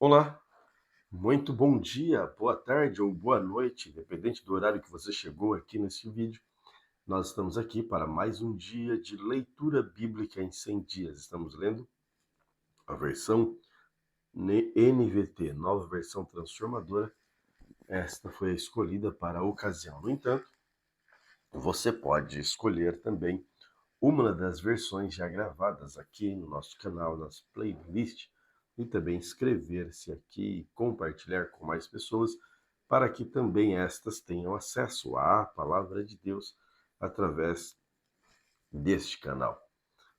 Olá, muito bom dia, boa tarde ou boa noite, independente do horário que você chegou aqui nesse vídeo. Nós estamos aqui para mais um dia de leitura bíblica em 100 dias. Estamos lendo a versão NVT, nova versão transformadora. Esta foi a escolhida para a ocasião. No entanto, você pode escolher também uma das versões já gravadas aqui no nosso canal, nas playlists, e também inscrever-se aqui e compartilhar com mais pessoas para que também estas tenham acesso à palavra de Deus através deste canal.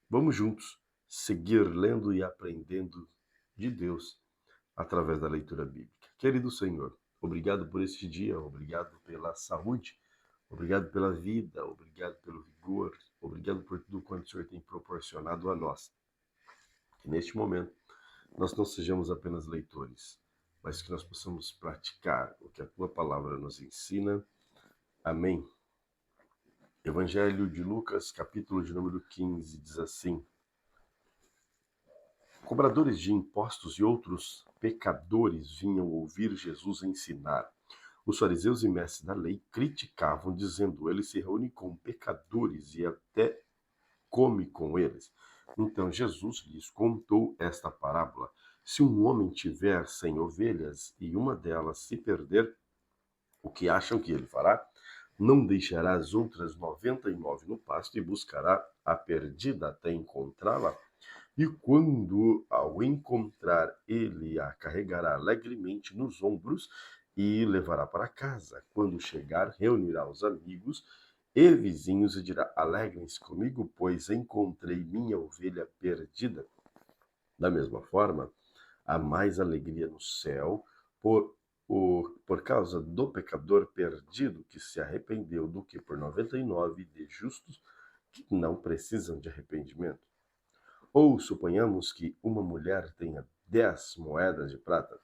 Vamos juntos seguir lendo e aprendendo de Deus através da leitura bíblica. Querido Senhor, obrigado por este dia, obrigado pela saúde, obrigado pela vida, obrigado pelo vigor, obrigado por tudo quanto o Senhor tem proporcionado a nós. Que neste momento nós não sejamos apenas leitores, mas que nós possamos praticar o que a Tua palavra nos ensina. Amém. Evangelho de Lucas, capítulo de número 15, diz assim: Cobradores de impostos e outros pecadores vinham ouvir Jesus ensinar. Os fariseus e mestres da lei criticavam, dizendo: ele se reúne com pecadores e até come com eles. Então Jesus lhes contou esta parábola: se um homem tiver 100 ovelhas e uma delas se perder, o que acham que ele fará? Não deixará as outras 99 no pasto e buscará a perdida até encontrá-la? E quando ao encontrar, ele a carregará alegremente nos ombros e levará para casa. Quando chegar, reunirá os amigos e vizinhos e dirá: alegrem-se comigo, pois encontrei minha ovelha perdida. Da mesma forma, há mais alegria no céu por causa do pecador perdido que se arrependeu do que por 99 de justos que não precisam de arrependimento. Ou suponhamos que uma mulher tenha 10 moedas de prata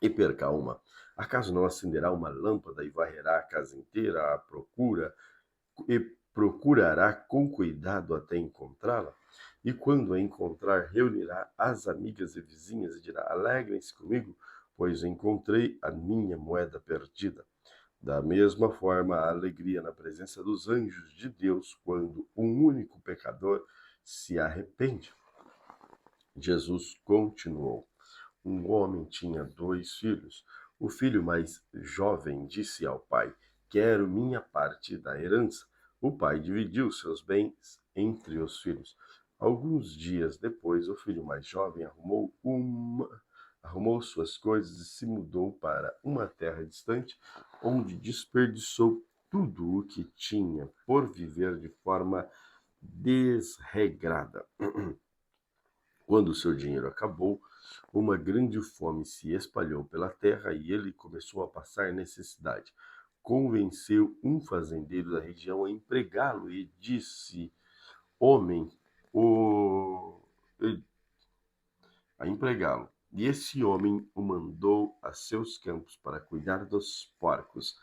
e perca uma. Acaso não acenderá uma lâmpada e varrerá a casa inteira e procurará com cuidado até encontrá-la? E quando a encontrar, reunirá as amigas e vizinhas e dirá: alegrem-se comigo, pois encontrei a minha moeda perdida. Da mesma forma, há alegria na presença dos anjos de Deus quando um único pecador se arrepende. Jesus continuou: um homem tinha 2 filhos. O filho mais jovem disse ao pai: quero minha parte da herança. O pai dividiu seus bens entre os filhos. Alguns dias depois, o filho mais jovem arrumou suas coisas e se mudou para uma terra distante, onde desperdiçou tudo o que tinha por viver de forma desregrada. Quando o seu dinheiro acabou, uma grande fome se espalhou pela terra e ele começou a passar necessidade. Convenceu um fazendeiro da região a empregá-lo e disse: homem, o... a empregá-lo. E esse homem o mandou a seus campos para cuidar dos porcos.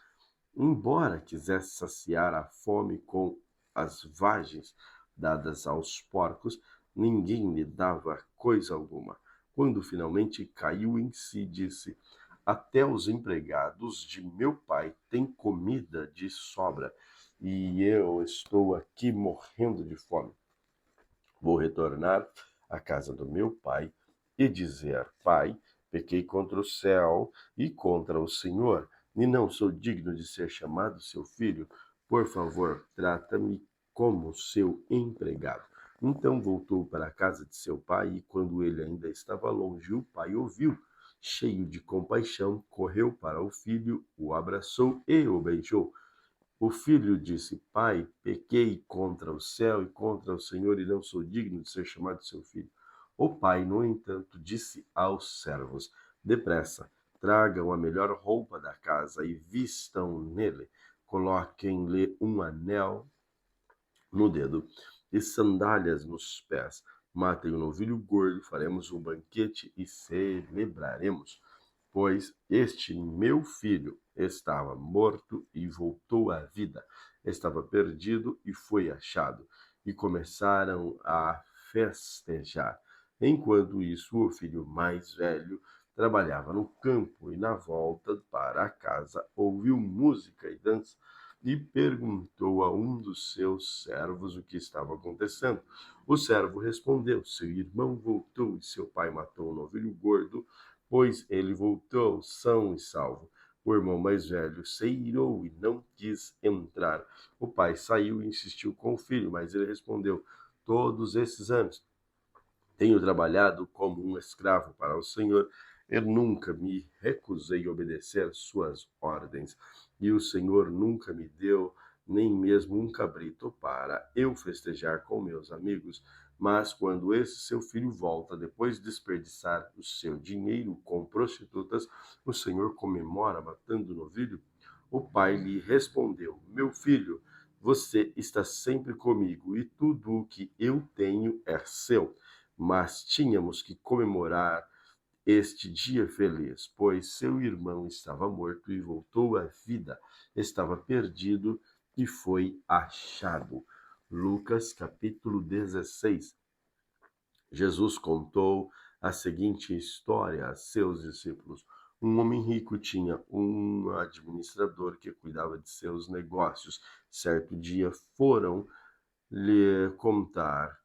Embora quisesse saciar a fome com as vagens dadas aos porcos, ninguém lhe dava coisa alguma. Quando finalmente caiu em si, disse: até os empregados de meu pai têm comida de sobra, e eu estou aqui morrendo de fome. Vou retornar à casa do meu pai e dizer: pai, pequei contra o céu e contra o Senhor, e não sou digno de ser chamado seu filho. Por favor, trata-me como seu empregado. Então voltou para a casa de seu pai, e quando ele ainda estava longe, o pai ouviu. Cheio de compaixão, correu para o filho, o abraçou e o beijou. O filho disse: pai, pequei contra o céu e contra o Senhor e não sou digno de ser chamado seu filho. O pai, no entanto, disse aos servos: depressa, tragam a melhor roupa da casa e vistam nele. Coloquem-lhe um anel no dedo e sandálias nos pés. Matem um novilho gordo, faremos um banquete e celebraremos. Pois este meu filho estava morto e voltou à vida, estava perdido e foi achado. E começaram a festejar. Enquanto isso, o filho mais velho trabalhava no campo e na volta para a casa ouviu música e dança e perguntou a um dos seus servos o que estava acontecendo. O servo respondeu: seu irmão voltou e seu pai matou um novilho gordo, pois ele voltou são e salvo. O irmão mais velho se irou e não quis entrar. O pai saiu e insistiu com o filho, mas ele respondeu: todos esses anos tenho trabalhado como um escravo para o Senhor. Eu nunca me recusei a obedecer suas ordens, e o Senhor nunca me deu nem mesmo um cabrito para eu festejar com meus amigos. Mas quando esse seu filho volta, depois de desperdiçar o seu dinheiro com prostitutas, o Senhor comemora matando o novilho? O pai lhe respondeu: meu filho, você está sempre comigo e tudo o que eu tenho é seu. Mas tínhamos que comemorar este dia feliz, pois seu irmão estava morto e voltou à vida, estava perdido e foi achado. Lucas capítulo 16. Jesus contou a seguinte história a seus discípulos. Um homem rico tinha um administrador que cuidava de seus negócios. Certo dia foram lhe contar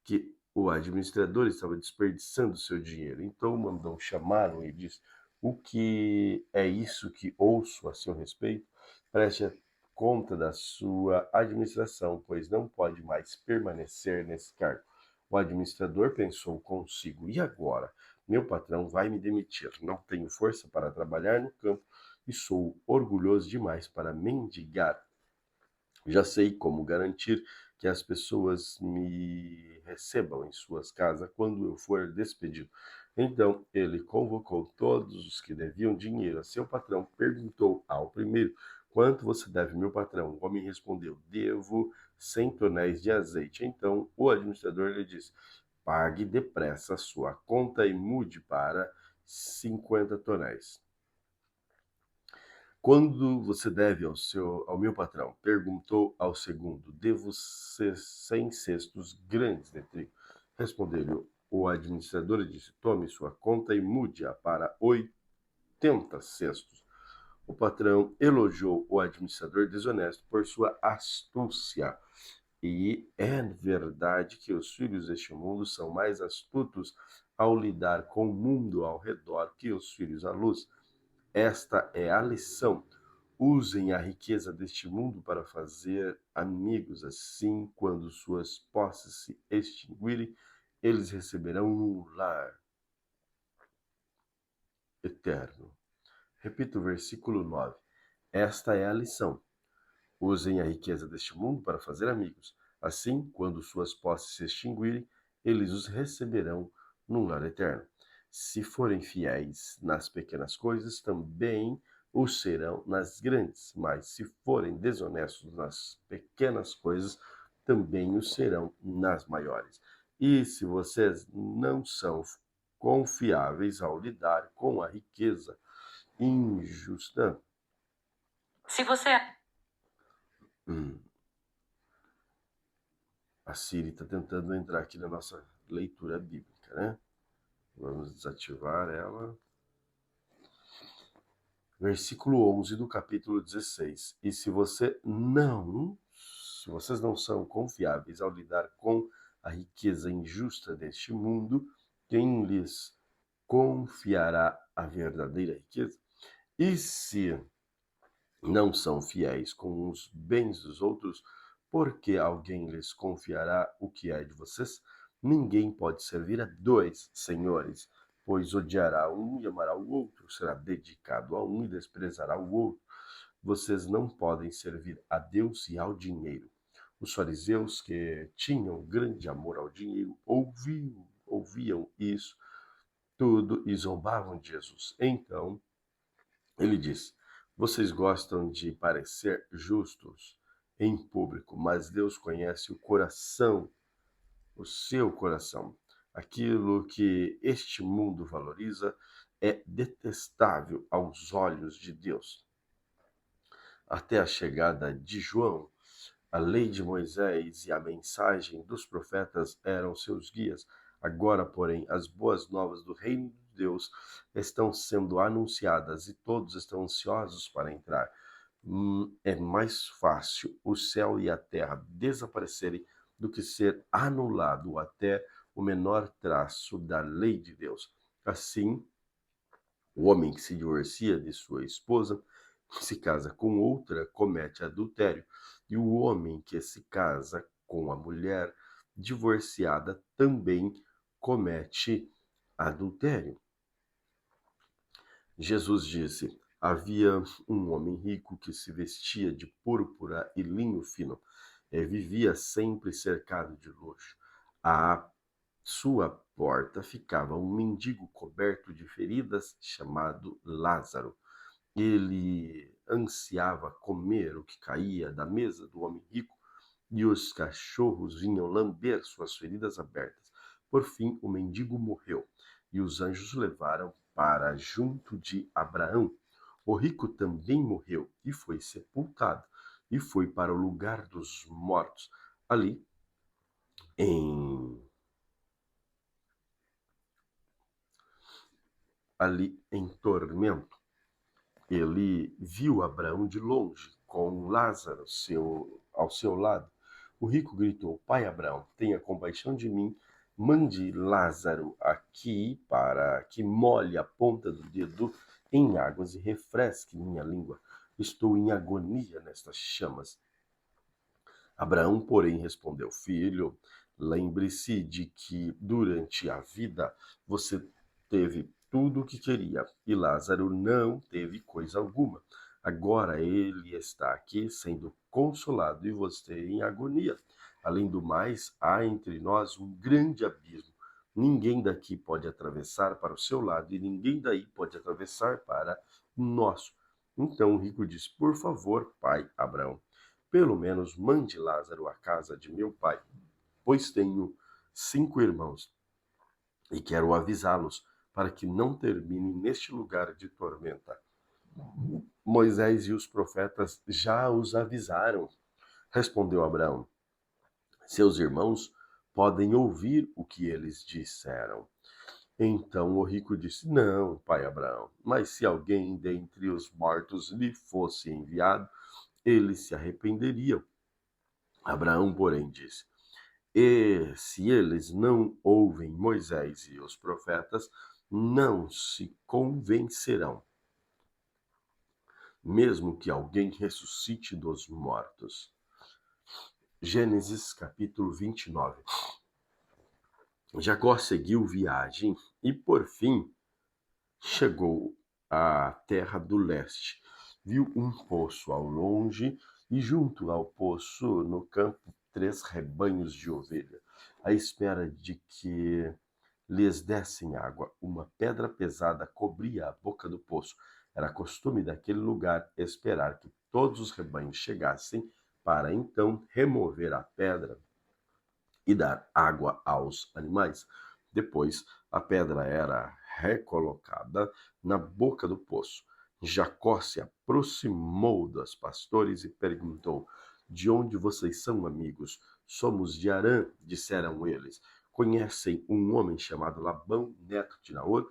que o administrador estava desperdiçando seu dinheiro. Então mandou chamá-lo e disse: o que é isso que ouço a seu respeito? Preste conta da sua administração, pois não pode mais permanecer nesse cargo. O administrador pensou consigo: e agora? Meu patrão vai me demitir. Não tenho força para trabalhar no campo e sou orgulhoso demais para mendigar. Já sei como garantir que as pessoas me recebam em suas casas quando eu for despedido. Então ele convocou todos os que deviam dinheiro a seu patrão, perguntou ao primeiro: quanto você deve, meu patrão? O homem respondeu: devo 100 tonéis de azeite. Então o administrador lhe disse: pague depressa a sua conta e mude para 50 tonéis. Quando você deve ao meu patrão? Perguntou ao segundo. Devo 100 cestos grandes de trigo. Respondeu-lhe o administrador e disse: tome sua conta e mude-a para 80 cestos. O patrão elogiou o administrador desonesto por sua astúcia. E é verdade que os filhos deste mundo são mais astutos ao lidar com o mundo ao redor que os filhos da luz. Esta é a lição. Usem a riqueza deste mundo para fazer amigos. Assim, quando suas posses se extinguirem, eles receberão um lar eterno. Repito o versículo 9. Esta é a lição. Usem a riqueza deste mundo para fazer amigos. Assim, quando suas posses se extinguirem, eles os receberão num lar eterno. Se forem fiéis nas pequenas coisas, também o serão nas grandes. Mas se forem desonestos nas pequenas coisas, também o serão nas maiores. E se vocês não são confiáveis ao lidar com a riqueza injusta, Se você A Siri está tentando entrar aqui na nossa leitura bíblica, né? Vamos desativar ela. Versículo 11 do capítulo 16. E se vocês não são confiáveis ao lidar com a riqueza injusta deste mundo, quem lhes confiará a verdadeira riqueza? E se não são fiéis com os bens dos outros, porque alguém lhes confiará o que é de vocês? Ninguém pode servir a dois senhores, pois odiará um e amará o outro, será dedicado a um e desprezará o outro. Vocês não podem servir a Deus e ao dinheiro. Os fariseus, que tinham grande amor ao dinheiro, ouviam isso tudo e zombavam de Jesus. Então ele diz: vocês gostam de parecer justos em público, mas Deus conhece o coração, o seu coração. Aquilo que este mundo valoriza é detestável aos olhos de Deus. Até a chegada de João, a lei de Moisés e a mensagem dos profetas eram seus guias. Agora, porém, as boas novas do reino de Deus estão sendo anunciadas e todos estão ansiosos para entrar. É mais fácil o céu e a terra desaparecerem do que ser anulado até o menor traço da lei de Deus. Assim, o homem que se divorcia de sua esposa, se casa com outra, comete adultério. E o homem que se casa com a mulher divorciada também comete adultério. Jesus disse: havia um homem rico que se vestia de púrpura e linho fino, e vivia sempre cercado de luxo. À sua porta ficava um mendigo coberto de feridas chamado Lázaro. Ele ansiava comer o que caía da mesa do homem rico, e os cachorros vinham lamber suas feridas abertas. Por fim, o mendigo morreu, e os anjos o levaram para junto de Abraão. O rico também morreu e foi sepultado, e foi para o lugar dos mortos, ali em tormento. Ele viu Abraão de longe, com Lázaro ao seu lado. O rico gritou: Pai Abraão, tenha compaixão de mim, mande Lázaro aqui para que molhe a ponta do dedo em águas e refresque minha língua. Estou em agonia nestas chamas. Abraão, porém, respondeu: Filho, lembre-se de que durante a vida você teve tudo o que queria e Lázaro não teve coisa alguma. Agora ele está aqui sendo consolado e você em agonia. Além do mais, há entre nós um grande abismo. Ninguém daqui pode atravessar para o seu lado e ninguém daí pode atravessar para o nosso. Então o rico disse: Por favor, pai Abraão, pelo menos mande Lázaro à casa de meu pai, pois tenho 5 irmãos e quero avisá-los para que não terminem neste lugar de tormenta. Moisés e os profetas já os avisaram, respondeu Abraão. Seus irmãos podem ouvir o que eles disseram. Então o rico disse: Não, pai Abraão, mas se alguém dentre os mortos lhe fosse enviado, eles se arrependeriam. Abraão, porém, disse: E se eles não ouvem Moisés e os profetas, não se convencerão, mesmo que alguém ressuscite dos mortos. Gênesis capítulo 29. Jacó seguiu viagem e, por fim, chegou à terra do leste. Viu um poço ao longe e, junto ao poço, no campo, 3 rebanhos de ovelha, à espera de que lhes dessem água. Uma pedra pesada cobria a boca do poço. Era costume daquele lugar esperar que todos os rebanhos chegassem para então remover a pedra e dar água aos animais. Depois, a pedra era recolocada na boca do poço. Jacó se aproximou dos pastores e perguntou: De onde vocês são, amigos? Somos de Harã, disseram eles. Conhecem um homem chamado Labão, neto de Naor?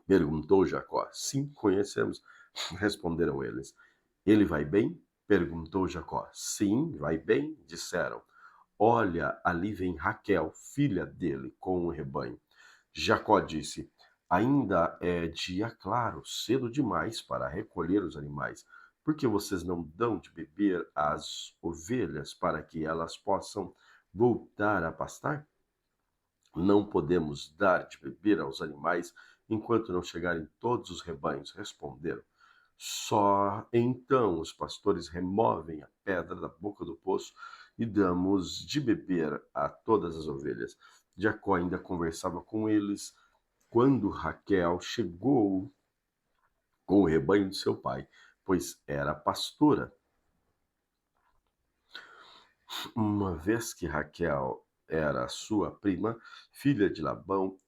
Perguntou Jacó. Sim, conhecemos, responderam eles. Ele vai bem? Perguntou Jacó. Sim, vai bem, disseram. Olha, ali vem Raquel, filha dele, com o rebanho. Jacó disse: Ainda é dia claro, cedo demais para recolher os animais. Por que vocês não dão de beber às ovelhas para que elas possam voltar a pastar? Não podemos dar de beber aos animais enquanto não chegarem todos os rebanhos, responderam. Só então os pastores removem a pedra da boca do poço e damos de beber a todas as ovelhas. Jacó ainda conversava com eles quando Raquel chegou com o rebanho de seu pai, pois era pastora. Uma vez que Raquel era sua prima, filha de Labão,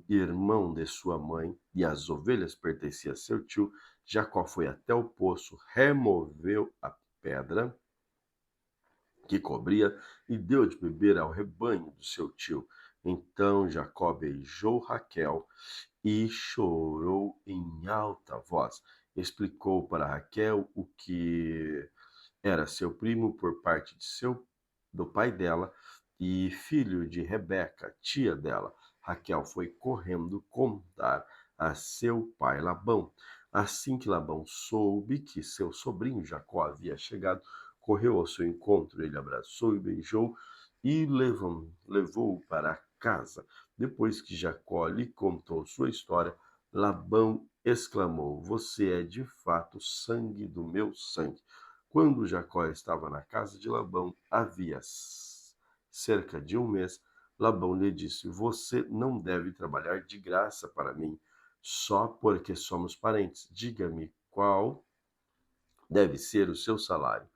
irmão de sua mãe, e as ovelhas pertenciam a seu tio, Jacó foi até o poço, removeu a pedra que cobria e deu de beber ao rebanho do seu tio. Então Jacó beijou Raquel e chorou em alta voz. Explicou para Raquel o que era seu primo por parte do pai dela e filho de Rebeca, tia dela. Raquel foi correndo contar a seu pai Labão. Assim que Labão soube que seu sobrinho Jacó havia chegado, correu ao seu encontro. Ele abraçou e beijou e levou-o para casa. Depois que Jacó lhe contou sua história, Labão exclamou: Você é de fato sangue do meu sangue. Quando Jacó estava na casa de Labão, havia cerca de um mês, Labão lhe disse: Você não deve trabalhar de graça para mim, só porque somos parentes. Diga-me qual deve ser o seu salário.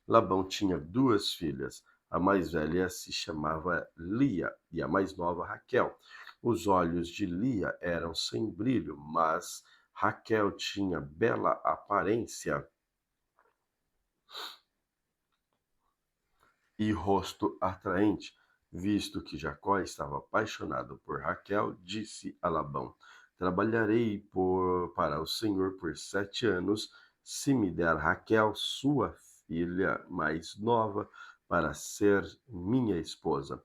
Labão tinha duas filhas. A mais velha se chamava Lia e a mais nova Raquel. Os olhos de Lia eram sem brilho, mas Raquel tinha bela aparência e rosto atraente. Visto que Jacó estava apaixonado por Raquel, disse a Labão: Trabalharei para o Senhor por 7 anos, se me der Raquel, sua filha mais nova, para ser minha esposa.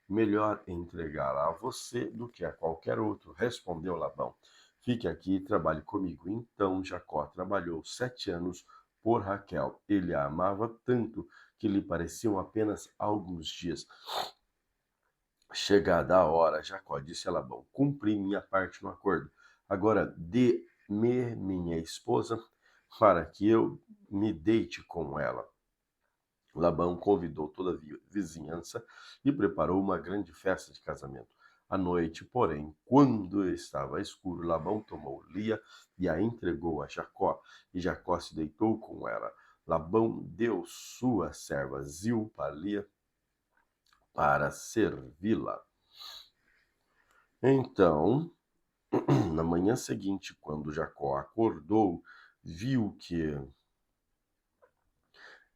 Melhor entregá-la a você do que a qualquer outro, respondeu Labão. Fique aqui e trabalhe comigo. Então Jacó trabalhou 7 anos por Raquel. Ele a amava tanto que lhe pareciam apenas alguns dias. Chegada a hora, Jacó disse a Labão: Cumpri minha parte no acordo. Agora dê-me minha esposa para que eu me deite com ela. Labão convidou toda a vizinhança e preparou uma grande festa de casamento. À noite, porém, quando estava escuro, Labão tomou Lia e a entregou a Jacó, e Jacó se deitou com ela. Labão deu sua serva Zilpa a Lia para servi-la. Então, na manhã seguinte, quando Jacó acordou, viu que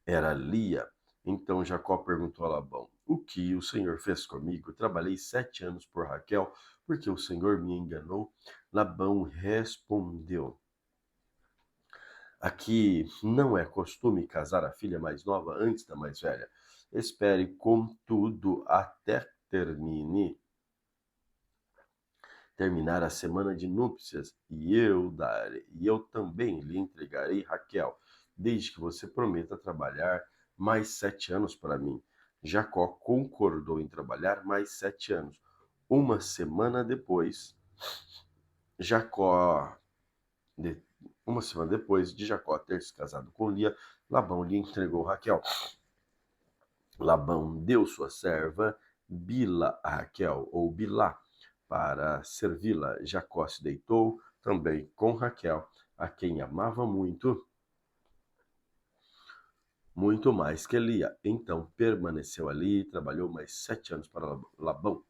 era Lia. Então Jacó perguntou a Labão: O que o Senhor fez comigo? Trabalhei 7 anos por Raquel, porque o Senhor me enganou. Labão respondeu: Aqui não é costume casar a filha mais nova antes da mais velha. Espere, contudo, até terminar a semana de núpcias, e eu também lhe entregarei Raquel, desde que você prometa trabalhar mais 7 anos para mim. Jacó concordou em trabalhar mais 7 anos. Uma semana depois, Jacó, de, uma semana depois de Jacó ter se casado com Lia, Labão lhe entregou Raquel. Labão deu sua serva Bila a Raquel, ou Bilá, para servi-la. Jacó se deitou também com Raquel, a quem amava muito, muito mais que Lia. Então permaneceu ali e trabalhou mais 7 anos para Labão.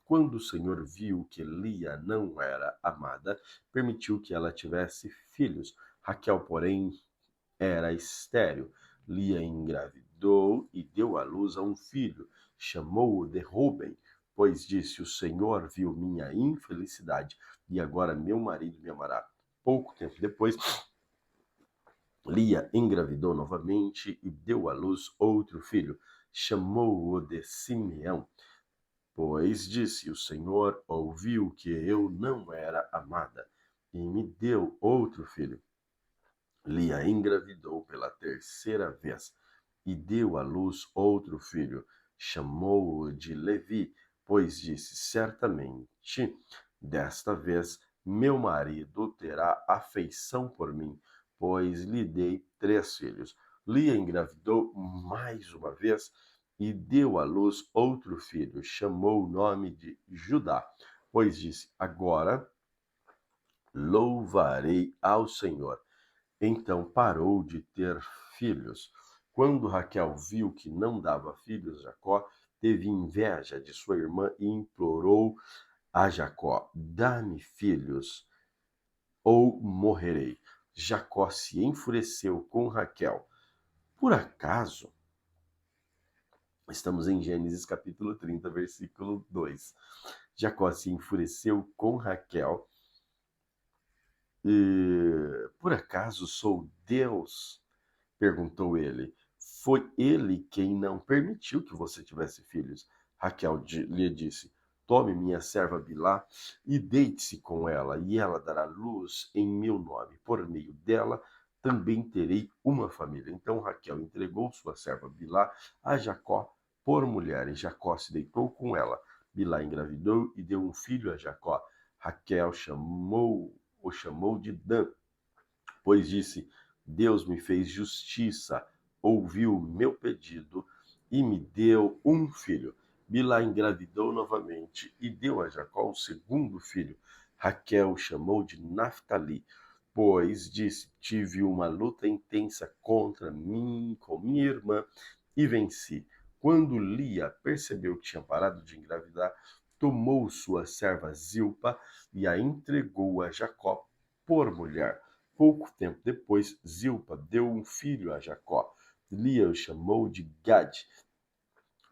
Quando o Senhor viu que Lia não era amada, permitiu que ela tivesse filhos. Raquel, porém, era estéril. Lia engravidou e deu à luz a um filho. Chamou-o de Ruben, pois disse: O Senhor viu minha infelicidade e agora meu marido me amará. Pouco tempo depois, Lia engravidou novamente e deu à luz outro filho. Chamou-o de Simeão, pois disse: O Senhor ouviu que eu não era amada e me deu outro filho. Lia engravidou pela terceira vez e deu à luz outro filho. Chamou-o de Levi, pois disse: Certamente, desta vez, meu marido terá afeição por mim, pois lhe dei 3 filhos. Lia engravidou mais uma vez e deu à luz outro filho. Chamou o nome de Judá, pois disse: Agora louvarei ao Senhor. Então parou de ter filhos. Quando Raquel viu que não dava filhos a Jacó, teve inveja de sua irmã e implorou a Jacó: Dá-me filhos, ou morrerei. Jacó se enfureceu com Raquel. Por acaso Estamos em Gênesis capítulo 30, versículo 2. Jacó se enfureceu com Raquel. Por acaso sou Deus? Perguntou ele. Foi ele quem não permitiu que você tivesse filhos. Raquel lhe disse: Tome minha serva Bilá e deite-se com ela, e ela dará luz em meu nome. Por meio dela também terei uma família. Então Raquel entregou sua serva Bilá a Jacó por mulher, e Jacó se deitou com ela. Bilá engravidou e deu um filho a Jacó. Raquel o chamou de Dan, pois disse: Deus me fez justiça, ouviu o meu pedido e me deu um filho. Bilá engravidou novamente e deu a Jacó o segundo filho. Raquel o chamou de Naftali, pois disse: Tive uma luta intensa contra mim, com minha irmã, e venci. Quando Lia percebeu que tinha parado de engravidar, tomou sua serva Zilpa e a entregou a Jacó por mulher. Pouco tempo depois, Zilpa deu um filho a Jacó. Lia o chamou de Gad,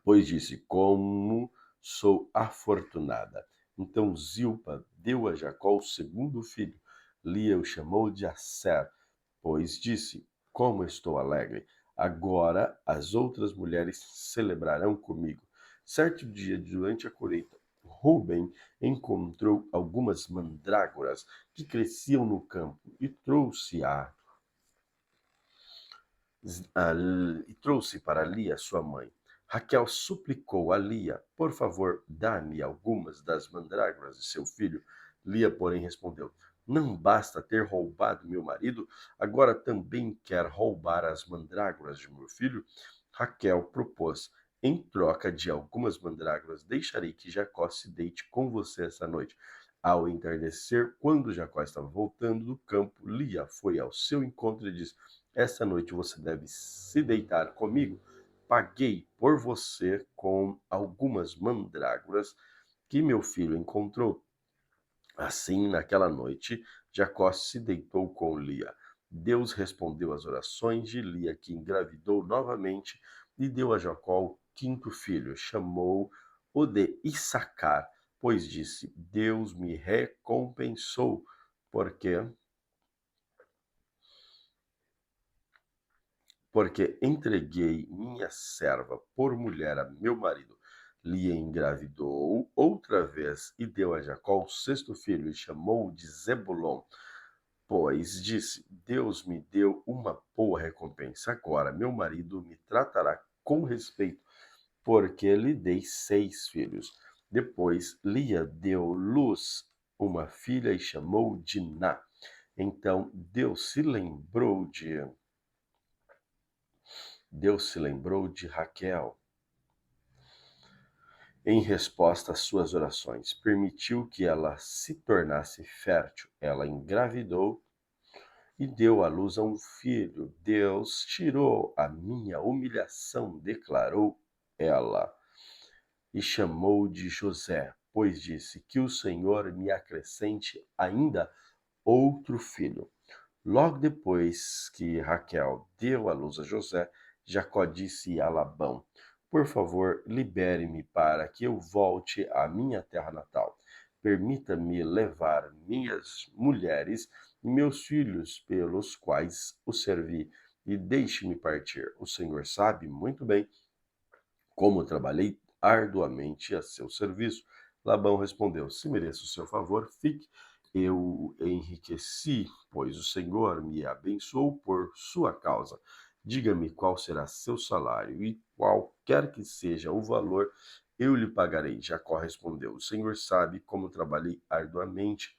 pois disse: Como sou afortunada. Então Zilpa deu a Jacó o segundo filho. Lia o chamou de Asser, pois disse: Como estou alegre. Agora as outras mulheres celebrarão comigo. Certo dia, durante a colheita, Rubem encontrou algumas mandrágoras que cresciam no campo e trouxe para Lia, sua mãe. Raquel suplicou a Lia: Por favor, dá-me algumas das mandrágoras de seu filho. Lia, porém, respondeu: Não basta ter roubado meu marido, agora também quer roubar as mandrágoras de meu filho? Raquel propôs: Em troca de algumas mandrágoras, deixarei que Jacó se deite com você essa noite. Ao entardecer, quando Jacó estava voltando do campo, Lia foi ao seu encontro e disse: Esta noite você deve se deitar comigo. Paguei por você com algumas mandrágoras que meu filho encontrou. Assim, naquela noite, Jacó se deitou com Lia. Deus respondeu às orações de Lia, que engravidou novamente e deu a Jacó o quinto filho. Chamou-o de Issacar, pois disse: Deus me recompensou, porque entreguei minha serva por mulher a meu marido. Lia engravidou outra vez e deu a Jacó o sexto filho e chamou-o de Zebulon, pois disse: Deus me deu uma boa recompensa. Agora meu marido me tratará com respeito, porque lhe dei 6 filhos. Depois Lia deu luz uma filha e chamou de Ná. Então Deus se lembrou de Raquel. Em resposta às suas orações, permitiu que ela se tornasse fértil. Ela engravidou e deu à luz a um filho. Deus tirou a minha humilhação, declarou ela, e chamou de José, pois disse: Que o Senhor me acrescente ainda outro filho. Logo depois que Raquel deu à luz a José, Jacó disse a Labão: Por favor, libere-me para que eu volte à minha terra natal. Permita-me levar minhas mulheres e meus filhos pelos quais o servi, e deixe-me partir. O Senhor sabe muito bem como trabalhei arduamente a seu serviço. Labão respondeu: Se mereço o seu favor, fique. Eu enriqueci, pois o Senhor me abençoou por sua causa. Diga-me qual será seu salário, e qualquer que seja o valor, eu lhe pagarei. Jacó respondeu: O Senhor sabe como trabalhei arduamente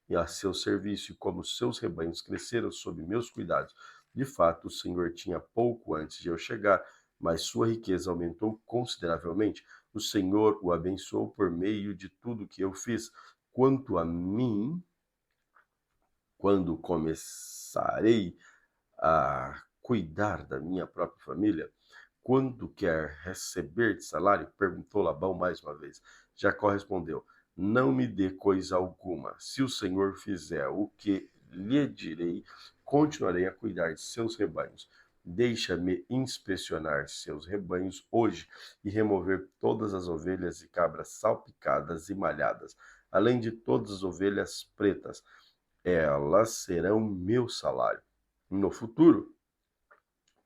e a seu serviço, e como seus rebanhos cresceram sob meus cuidados. De fato, o Senhor tinha pouco antes de eu chegar, mas sua riqueza aumentou consideravelmente. O Senhor o abençoou por meio de tudo que eu fiz. Quanto a mim, quando começarei a cuidar da minha própria família, quando quer receber de salário? Perguntou Labão mais uma vez. Jacó respondeu: Não me dê coisa alguma. Se o Senhor fizer o que lhe direi, continuarei a cuidar de seus rebanhos. deixa-me inspecionar seus rebanhos hoje e remover todas as ovelhas e cabras salpicadas e malhadas, além de todas as ovelhas pretas. Elas serão meu salário. No futuro,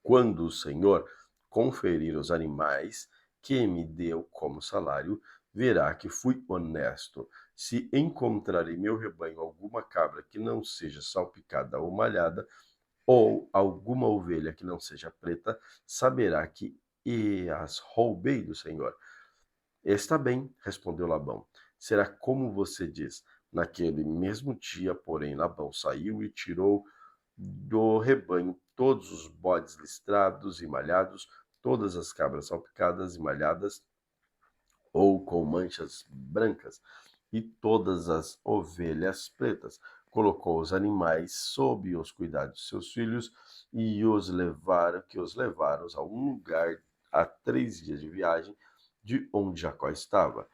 quando o Senhor conferir os animais que me deu como salário, verá que fui honesto. Se encontrar em meu rebanho alguma cabra que não seja salpicada ou malhada, ou alguma ovelha que não seja preta, saberá que as roubei do Senhor. Está bem, respondeu Labão. Será como você diz. Naquele mesmo dia, porém, Labão saiu e tirou do rebanho todos os bodes listrados e malhados, todas as cabras salpicadas e malhadas ou com manchas brancas, e todas as ovelhas pretas. Colocou os animais sob os cuidados de seus filhos e os levaram a um lugar a 3 dias de viagem de onde Jacó estava.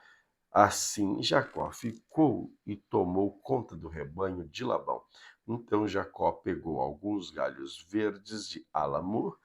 Assim Jacó ficou e tomou conta do rebanho de Labão. Então Jacó pegou alguns galhos verdes de álamo,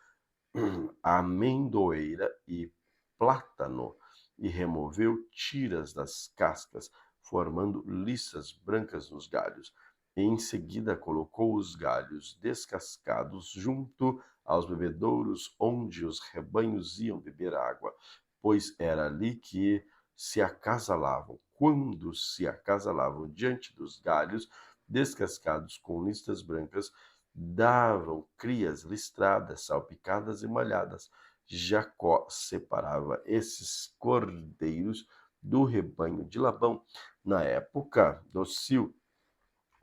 amendoeira e plátano, e removeu tiras das cascas, formando listas brancas nos galhos. Em seguida colocou os galhos descascados junto aos bebedouros onde os rebanhos iam beber água, pois era ali que se acasalavam. Quando se acasalavam diante dos galhos descascados com listas brancas, davam crias listradas, salpicadas e malhadas. Jacó separava esses cordeiros do rebanho de Labão. Na época do cio,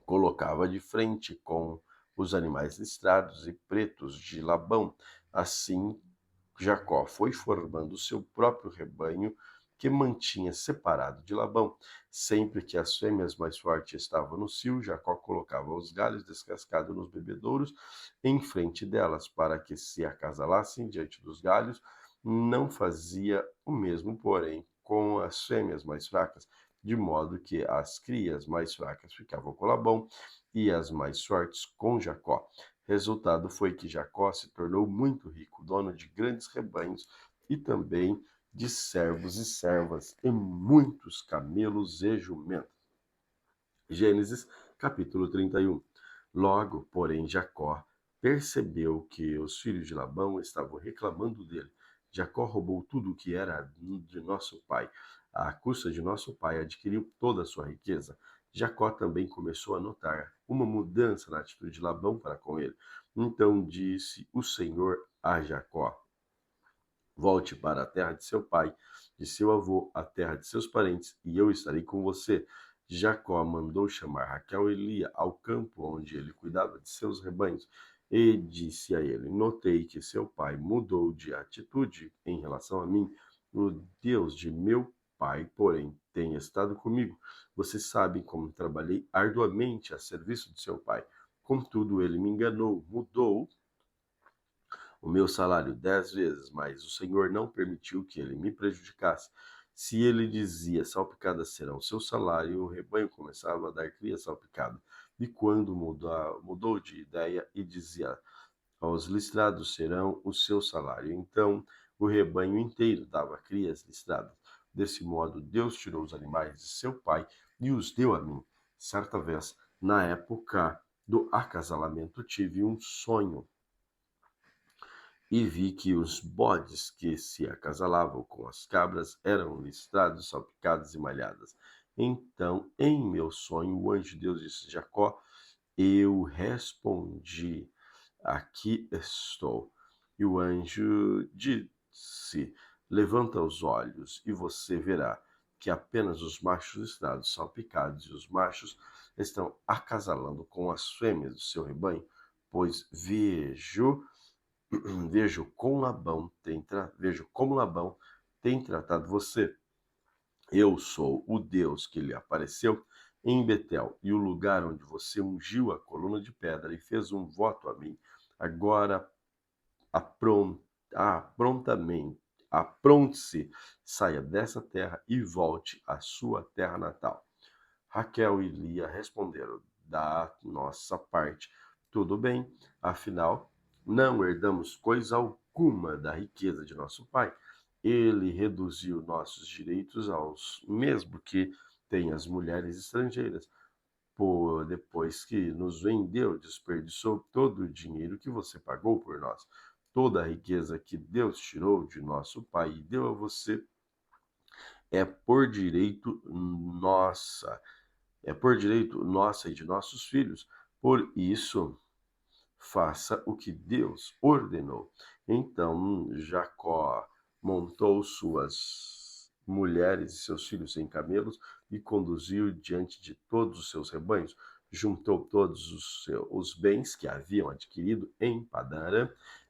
colocava de frente com os animais listrados e pretos de Labão. Assim, Jacó foi formando seu próprio rebanho, que mantinha separado de Labão. Sempre que as fêmeas mais fortes estavam no cio, Jacó colocava os galhos descascados nos bebedouros em frente delas, para que se acasalassem diante dos galhos. Não fazia o mesmo, porém, com as fêmeas mais fracas, de modo que as crias mais fracas ficavam com Labão e as mais fortes com Jacó. Resultado foi que Jacó se tornou muito rico, dono de grandes rebanhos e também de servos e servas e muitos camelos e jumentos. Gênesis capítulo 31. Logo, porém, Jacó percebeu que os filhos de Labão estavam reclamando dele. Jacó roubou tudo o que era de nosso pai. À custa de nosso pai, adquiriu toda a sua riqueza. Jacó também começou a notar uma mudança na atitude de Labão para com ele. Então disse o Senhor a Jacó: volte para a terra de seu pai, de seu avô, a terra de seus parentes, e eu estarei com você. Jacó mandou chamar Raquel e Lia ao campo onde ele cuidava de seus rebanhos, e disse a ele: notei que seu pai mudou de atitude em relação a mim. O Deus de meu pai, porém, tem estado comigo. Você sabe como trabalhei arduamente a serviço de seu pai. Contudo, ele me enganou, mudou o meu salário 10 vezes, mas o Senhor não permitiu que ele me prejudicasse. Se ele dizia, salpicadas serão seu salário, o rebanho começava a dar cria salpicada. E quando mudou de ideia e dizia, aos listrados serão o seu salário, então o rebanho inteiro dava crias listradas. Desse modo, Deus tirou os animais de seu pai e os deu a mim. Certa vez, na época do acasalamento, tive um sonho e vi que os bodes que se acasalavam com as cabras eram listrados, salpicados e malhadas. Então, em meu sonho, o anjo de Deus disse: Jacó, eu respondi: aqui estou. E o anjo disse: levanta os olhos e você verá que apenas os machos listrados, salpicados, e os machos estão acasalando com as fêmeas do seu rebanho, pois vejo como Labão tem tratado você. Eu sou o Deus que lhe apareceu em Betel, e o lugar onde você ungiu a coluna de pedra e fez um voto a mim. Agora apronte-se, saia dessa terra e volte à sua terra natal. Raquel e Lia responderam: da nossa parte, tudo bem, afinal não herdamos coisa alguma da riqueza de nosso pai. Ele reduziu nossos direitos aos mesmo que tem as mulheres estrangeiras. Depois que nos vendeu, desperdiçou todo o dinheiro que você pagou por nós. Toda a riqueza que Deus tirou de nosso pai e deu a você é por direito nossa, é por direito nossa e de nossos filhos. Por isso, faça o que Deus ordenou. Então Jacó montou suas mulheres e seus filhos em camelos e conduziu diante de todos os seus rebanhos. Juntou todos os bens que haviam adquirido em Padan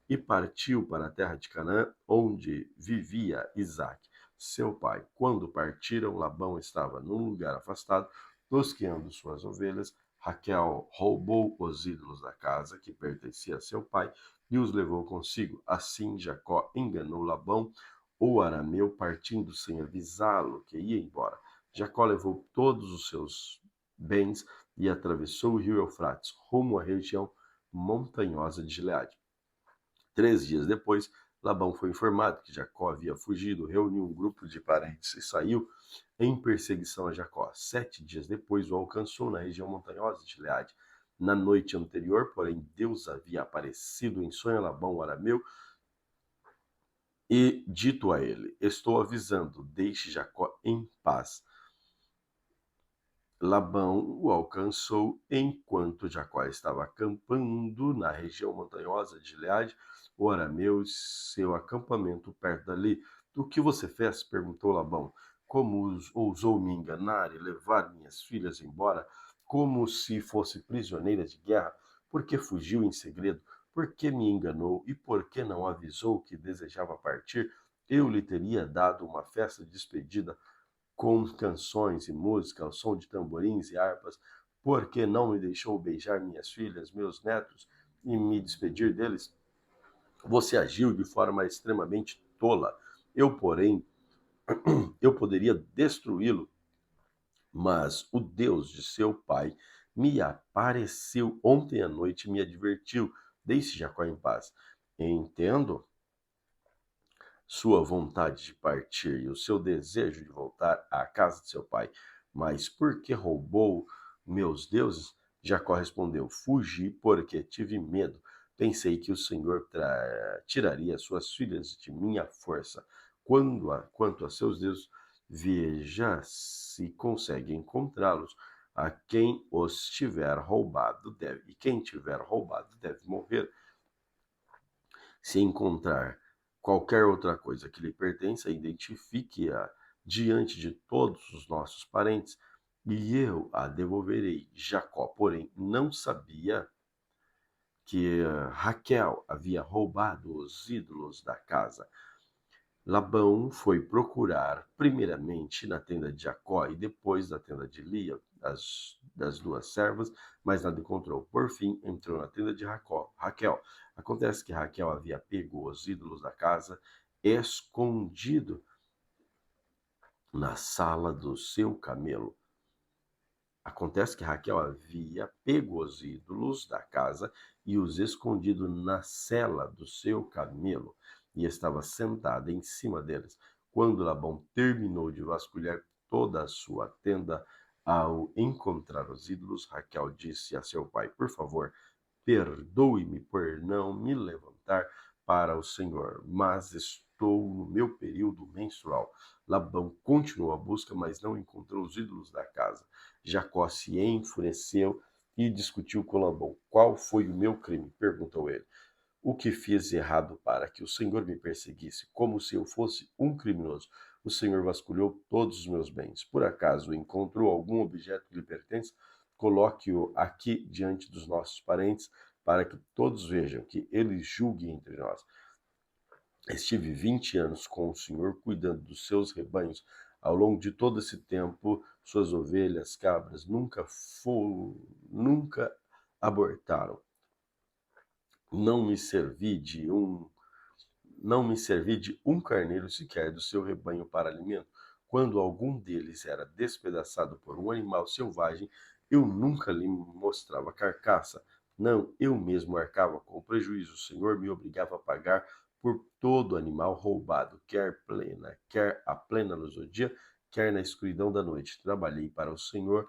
e partiu para a terra de Canaã, onde vivia Isaque, seu pai. Quando partiram, Labão estava num lugar afastado, tosqueando suas ovelhas. Raquel roubou os ídolos da casa que pertencia a seu pai e os levou consigo. Assim Jacó enganou Labão, o arameu, partindo sem avisá-lo que ia embora. Jacó levou todos os seus bens e atravessou o rio Eufrates, rumo à região montanhosa de Gileade. 3 dias depois, Labão foi informado que Jacó havia fugido, reuniu um grupo de parentes e saiu em perseguição a Jacó. 7 dias depois, o alcançou na região montanhosa de Gileade. Na noite anterior, porém, Deus havia aparecido em sonho a Labão, o arameu, e dito a ele: Estou avisando, deixe Jacó em paz. Labão o alcançou enquanto Jacó estava acampando na região montanhosa de Gileade, o arameu e seu acampamento perto dali. O que você fez? Perguntou Labão. Como ousou me enganar e levar minhas filhas embora, como se fosse prisioneira de guerra? Por que fugiu em segredo? Por que me enganou? E por que não avisou que desejava partir? Eu lhe teria dado uma festa de despedida com canções e música ao som de tamborins e harpas, porque não me deixou beijar minhas filhas, meus netos e me despedir deles? Você agiu de forma extremamente tola. Eu, porém, eu poderia destruí-lo, mas o Deus de seu pai me apareceu ontem à noite e me advertiu: deixe Jacó em paz. Entendo sua vontade de partir e o seu desejo de voltar à casa de seu pai. Mas por que roubou meus deuses? Jacó respondeu: Fugi porque tive medo. Pensei que o Senhor tiraria suas filhas de minha força. Quanto a seus deuses, veja se consegue encontrá-los. A quem os tiver roubado deve, e quem tiver roubado deve morrer. Se encontrar qualquer outra coisa que lhe pertença, identifique-a diante de todos os nossos parentes, e eu a devolverei. Jacó, porém, não sabia que Raquel havia roubado os ídolos da casa. Labão foi procurar primeiramente na tenda de Jacó e depois na tenda de Lia, das duas servas, mas nada encontrou. Por fim, entrou na tenda de Raquel. Acontece que Raquel havia pego os ídolos da casa, escondido na sala do seu camelo. Acontece que Raquel havia pego os ídolos da casa e os escondido na sela do seu camelo, e estava sentada em cima deles. Quando Labão terminou de vasculhar toda a sua tenda, ao encontrar os ídolos, Raquel disse a seu pai: Por favor, perdoe-me por não me levantar para o Senhor, mas estou no meu período menstrual. Labão continuou a busca, mas não encontrou os ídolos da casa. Jacó se enfureceu e discutiu com Labão. Qual foi o meu crime? Perguntou ele. O que fiz errado para que o Senhor me perseguisse, como se eu fosse um criminoso? O Senhor vasculhou todos os meus bens. Por acaso encontrou algum objeto que lhe pertence? Coloque-o aqui diante dos nossos parentes, para que todos vejam, que ele julgue entre nós. Estive 20 anos com o Senhor, cuidando dos seus rebanhos. Ao longo de todo esse tempo, suas ovelhas, cabras, nunca abortaram. Não me servi de um carneiro sequer do seu rebanho para alimento. Quando algum deles era despedaçado por um animal selvagem, eu nunca lhe mostrava carcaça. Não, eu mesmo arcava com o prejuízo. O Senhor me obrigava a pagar por todo animal roubado, quer à plena luz do dia, quer na escuridão da noite. Trabalhei para o Senhor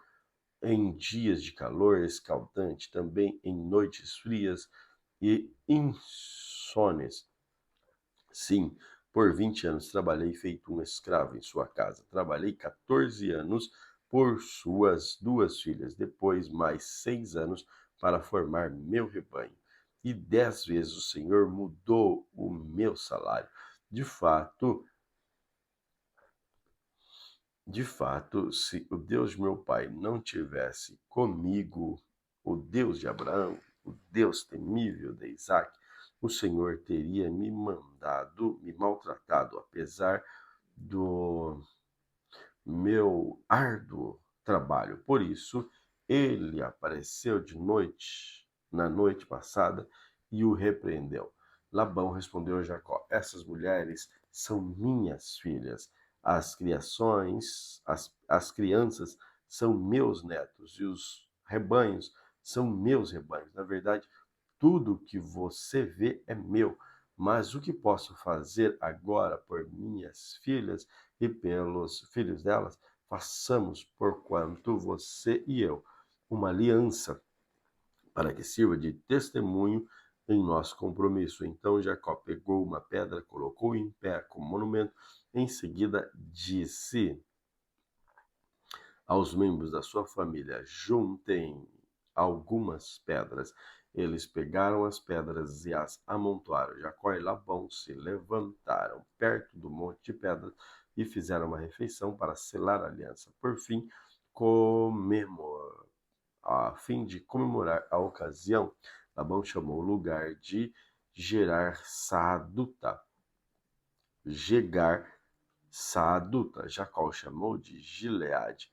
em dias de calor escaldante, também em noites frias e insones. Sim, por 20 anos trabalhei feito um escravo em sua casa. Trabalhei 14 anos por suas 2 filhas, depois mais 6 anos para formar meu rebanho. E 10 vezes o Senhor mudou o meu salário. De fato, de fato, se o Deus de meu pai não tivesse comigo, o Deus de Abraão, o Deus temível de Isaac, o Senhor teria me maltratado, apesar do meu árduo trabalho. Por isso, ele apareceu de noite, na noite passada, e o repreendeu. Labão respondeu a Jacó: Essas mulheres são minhas filhas, as crianças são meus netos, e os rebanhos são meus rebanhos. Na verdade, tudo que você vê é meu, mas o que posso fazer agora por minhas filhas e pelos filhos delas? Façamos, porquanto você e eu, uma aliança para que sirva de testemunho em nosso compromisso. Então Jacó pegou uma pedra, colocou em pé como monumento, em seguida disse aos membros da sua família: juntem algumas pedras. Eles pegaram as pedras e as amontoaram. Jacó e Labão se levantaram perto do monte de pedras e fizeram uma refeição para selar a aliança. Por fim, a fim de comemorar a ocasião, Labão chamou o lugar de Gerar Saaduta. Gegar Saaduta. Jacó chamou de Gileade.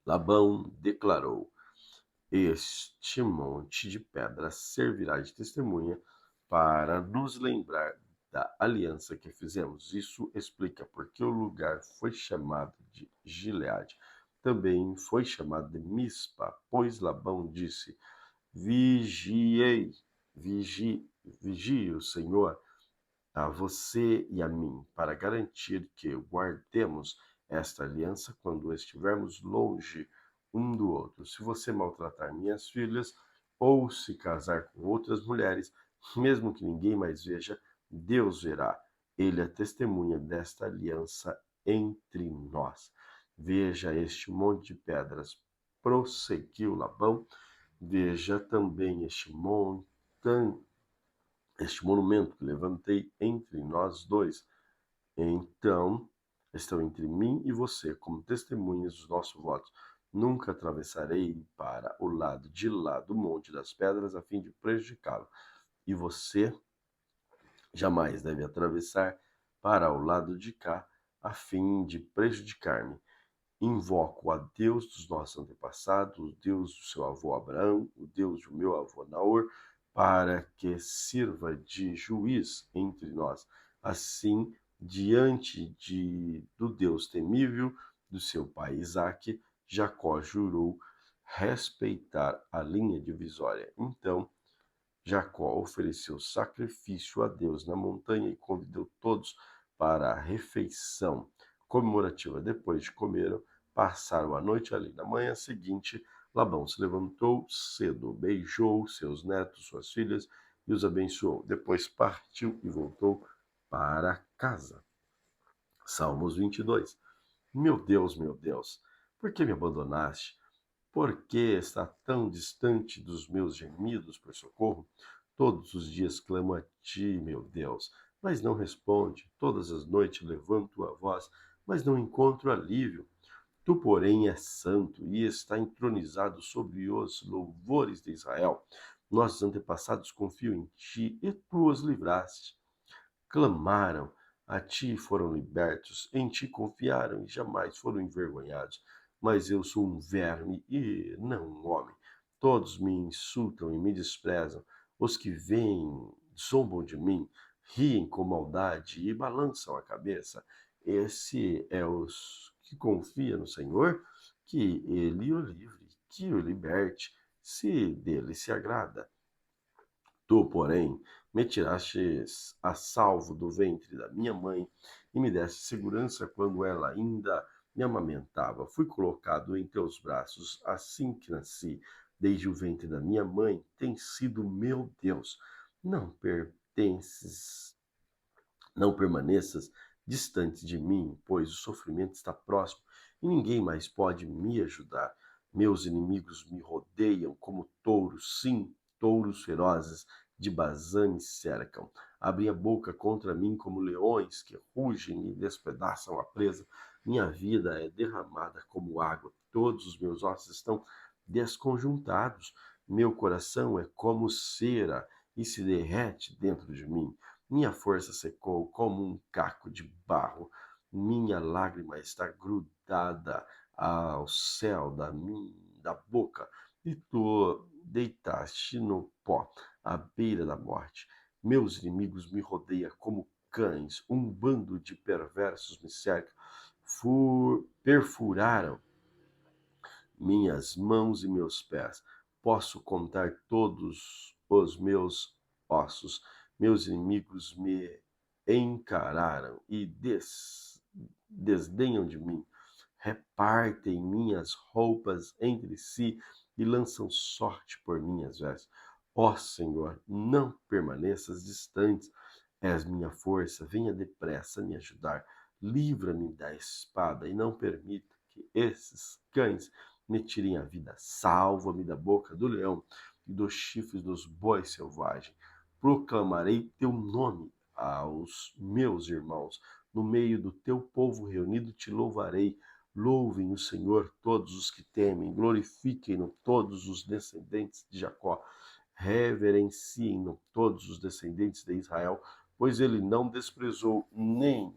Labão declarou: Este monte de pedras servirá de testemunha para nos lembrar da aliança que fizemos. Isso explica porque o lugar foi chamado de Gileade. Também foi chamado de Mispa, pois Labão disse: Vigiei, vigie o Senhor a você e a mim, para garantir que guardemos esta aliança quando estivermos longe um do outro. Se você maltratar minhas filhas ou se casar com outras mulheres, mesmo que ninguém mais veja, Deus verá. Ele é testemunha desta aliança entre nós. Veja este monte de pedras, prosseguiu Labão. Veja também este monumento que levantei entre nós dois. Então, estão entre mim e você, como testemunhas dos nossos votos. Nunca atravessarei para o lado de lá do Monte das Pedras, a fim de prejudicá-lo. E você jamais deve atravessar para o lado de cá, a fim de prejudicar-me. Invoco a Deus dos nossos antepassados, o Deus do seu avô Abraão, o Deus do meu avô Naor, para que sirva de juiz entre nós. Assim, do Deus temível do seu pai Isaque, Jacó jurou respeitar a linha divisória. Então, Jacó ofereceu sacrifício a Deus na montanha e convidou todos para a refeição comemorativa. Depois de comer, passaram a noite ali. Na manhã seguinte, Labão se levantou cedo, beijou seus netos, suas filhas e os abençoou. Depois partiu e voltou para casa. Salmos 22. Meu Deus, por que me abandonaste? Por que está tão distante dos meus gemidos por socorro? Todos os dias clamo a ti, meu Deus, mas não responde. Todas as noites levanto a voz, mas não encontro alívio. Tu, porém, és santo e está entronizado sobre os louvores de Israel. Nossos antepassados confiam em ti e tu os livraste. Clamaram a ti e foram libertos, em ti confiaram e jamais foram envergonhados. Mas eu sou um verme e não um homem. Todos me insultam e me desprezam. Os que veem zombam de mim, riem com maldade e balançam a cabeça. Esse é os que confia no Senhor, que ele o livre, que o liberte. se dele se agrada. Tu, porém, me tirastes a salvo do ventre da minha mãe e me deste segurança quando ela ainda me amamentava. Fui colocado em teus braços assim que nasci. Desde o ventre da minha mãe, tens sido meu Deus. Não pertences, não permaneças distante de mim, pois o sofrimento está próximo e ninguém mais pode me ajudar. Meus inimigos me rodeiam como touros, sim, touros ferozes de Bazã me cercam. Abrem a boca contra mim como leões que rugem e despedaçam a presa. Minha vida é derramada como água, todos os meus ossos estão desconjuntados. Meu coração é como cera e se derrete dentro de mim. Minha força secou como um caco de barro. Minha lágrima está grudada ao céu da boca. E tu deitaste no pó, à beira da morte. Meus inimigos me rodeiam como cães. Um bando de perversos me cerca. Perfuraram minhas mãos e meus pés. Posso contar todos os meus ossos. Meus inimigos me encararam e desdenham de mim. Repartem minhas roupas entre si e lançam sorte por minhas vestes. Ó Senhor, não permaneças distantes. És minha força, venha depressa me ajudar. Livra-me da espada e não permita que esses cães me tirem a vida. Salva-me da boca do leão e dos chifres dos bois selvagens. Proclamarei teu nome aos meus irmãos. No meio do teu povo reunido te louvarei. Louvem o Senhor todos os que temem, glorifiquem-no todos os descendentes de Jacó. Reverenciem-no todos os descendentes de Israel, pois ele não desprezou nem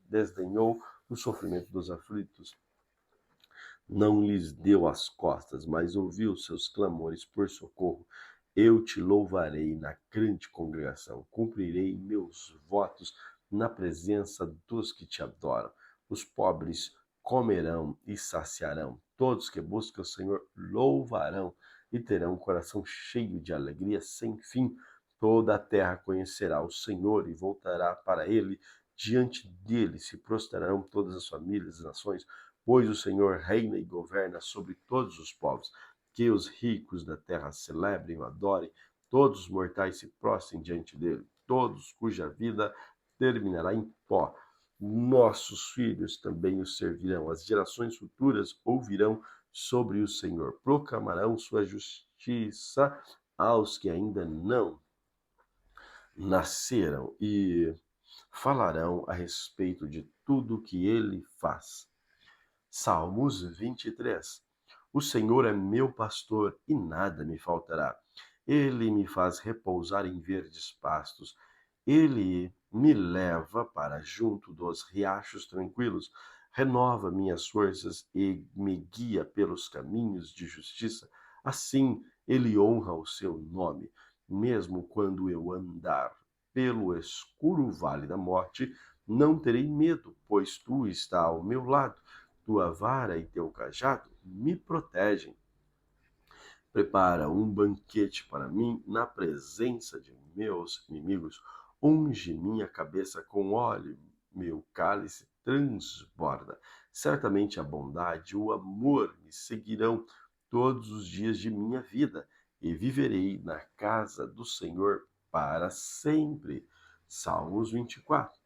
desdenhou o sofrimento dos aflitos. Não lhes deu as costas, mas ouviu seus clamores por socorro. Eu te louvarei na grande congregação, cumprirei meus votos na presença dos que te adoram. Os pobres comerão e saciarão, todos que buscam o Senhor louvarão e terão um coração cheio de alegria sem fim. Toda a terra conhecerá o Senhor e voltará para ele. Diante dele se prostrarão todas as famílias e nações, pois o Senhor reina e governa sobre todos os povos. Que os ricos da terra celebrem o adorem, todos os mortais se prostrem diante dele, todos cuja vida terminará em pó. Nossos filhos também o servirão, as gerações futuras ouvirão sobre o Senhor, proclamarão sua justiça aos que ainda não nasceram e falarão a respeito de tudo que ele faz. Salmos 23. O Senhor é meu pastor e nada me faltará. Ele me faz repousar em verdes pastos. Ele me leva para junto dos riachos tranquilos. Renova minhas forças e me guia pelos caminhos de justiça. Assim, ele honra o seu nome. Mesmo quando eu andar pelo escuro vale da morte, não terei medo, pois tu está ao meu lado. Tua vara e teu cajado me protegem. Prepara um banquete para mim na presença de meus inimigos. Unge minha cabeça com óleo, meu cálice transborda. Certamente a bondade e o amor me seguirão todos os dias de minha vida e viverei na casa do Senhor para sempre. Salmos 24.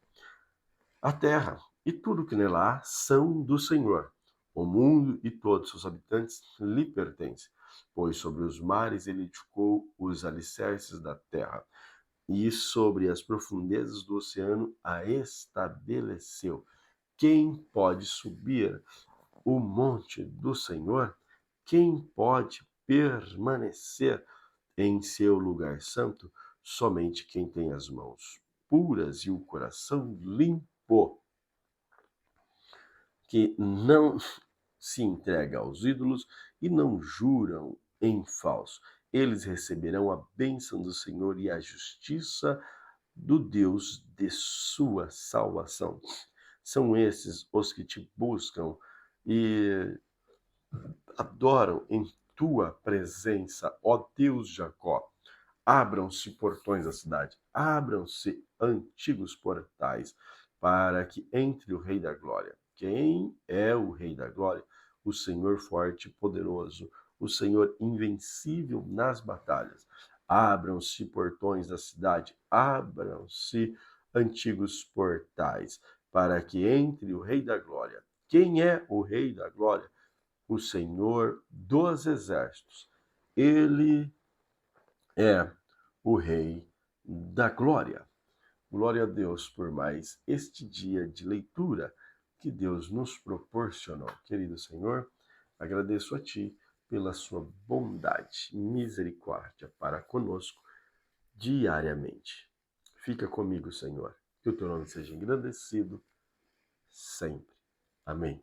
A terra e tudo que nela há são do Senhor. O mundo e todos seus habitantes lhe pertencem, pois sobre os mares ele edificou os alicerces da terra, e sobre as profundezas do oceano a estabeleceu. Quem pode subir o monte do Senhor? Quem pode permanecer em seu lugar santo? Somente quem tem as mãos puras e o coração limpo, que não se entrega aos ídolos e não juram em falso. Eles receberão a bênção do Senhor e a justiça do Deus de sua salvação. São esses os que te buscam e adoram em tua presença, ó Deus Jacó. Abram-se portões da cidade, abram-se antigos portais, para que entre o Rei da Glória. Quem é o Rei da Glória? O Senhor forte e poderoso, o Senhor invencível nas batalhas. Abram-se portões da cidade, abram-se antigos portais, para que entre o Rei da Glória. Quem é o Rei da Glória? O Senhor dos Exércitos. Ele é o Rei da Glória. Glória a Deus por mais este dia de leitura que Deus nos proporcionou. Querido Senhor, agradeço a Ti pela sua bondade e misericórdia para conosco diariamente. Fica comigo, Senhor, que o Teu nome seja engrandecido sempre. Amém.